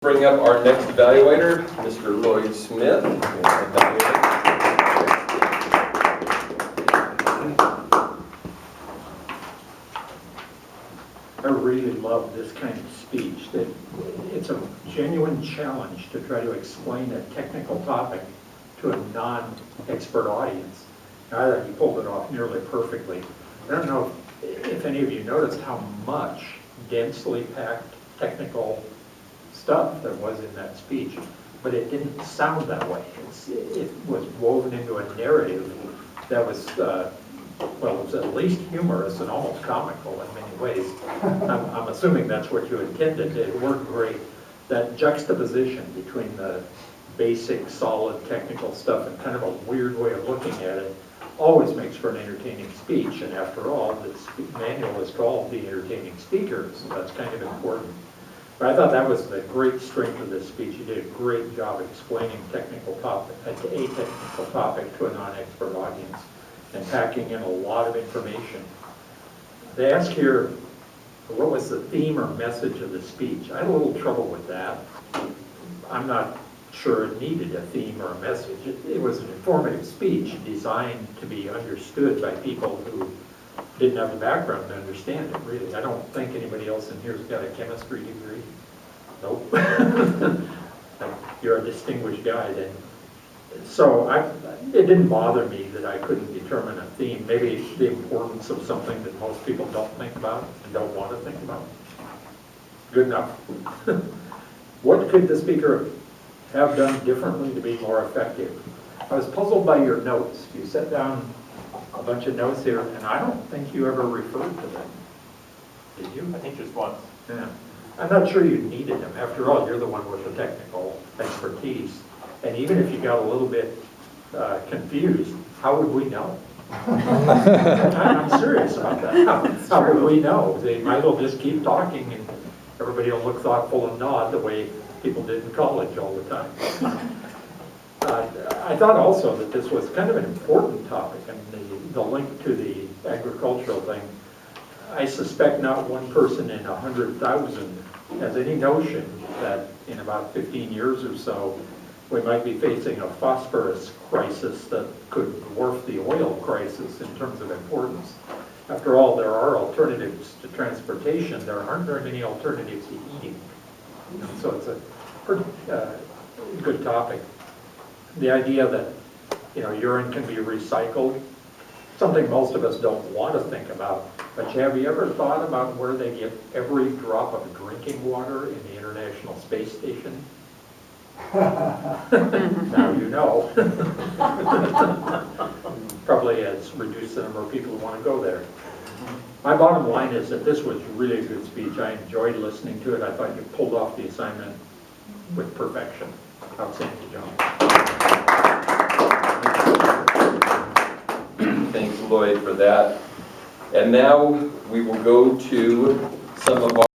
Bring up our next evaluator, Mr. Lloyd Smith. I really love this kind of speech. It's a genuine challenge to try to explain a technical topic to a non-expert audience. And I thought you pulled it off nearly perfectly. I don't know if any of you noticed how much densely packed technical stuff there was in that speech, but it didn't sound that way. It was woven into a narrative that was, well, it was at least humorous and almost comical in many ways. I'm assuming that's what you intended. It worked great. That juxtaposition between the basic, solid technical stuff and kind of a weird way of looking at it always makes for an entertaining speech. And after all, the manual is called The Entertaining Speaker, so that's kind of important. But I thought that was the great strength of this speech. You did a great job explaining a technical topic to a non-expert audience and packing in a lot of information. They ask here, what was the theme or message of the speech? I had a little trouble with that. I'm not sure it needed a theme or a message. It was an informative speech designed to be understood by people who didn't have the background to understand it, really. I don't think anybody else in here has got a chemistry degree. Nope. You're a distinguished guy then. So it didn't bother me that I couldn't determine a theme. Maybe the importance of something that most people don't think about and don't want to think about. Good enough. What could the speaker have done differently to be more effective? I was puzzled by your notes. You set down a bunch of notes here, and I don't think you ever referred to them. Did you? I think just once. Yeah. I'm not sure you needed them. After all, you're the one with the technical expertise. And even if you got a little bit confused, how would we know? I'm serious about that. How would we know? They might as well just keep talking and everybody will look thoughtful and nod the way people did in college all the time. I thought also that this was kind of an important topic, and the link to the agricultural thing. I suspect not one person in 100,000 has any notion that in about 15 years or so, we might be facing a phosphorus crisis that could dwarf the oil crisis in terms of importance. After all, there are alternatives to transportation. There aren't very many alternatives to eating. So it's a pretty good topic. The idea that, urine can be recycled, something most of us don't want to think about. But have you ever thought about where they get every drop of drinking water in the International Space Station? Now you know. Probably has reduced the number of people who want to go there. My bottom line is that this was really a good speech. I enjoyed listening to it. I thought you pulled off the assignment with perfection. Outstanding job. Thanks, Lloyd, for that. And now we will go to some of our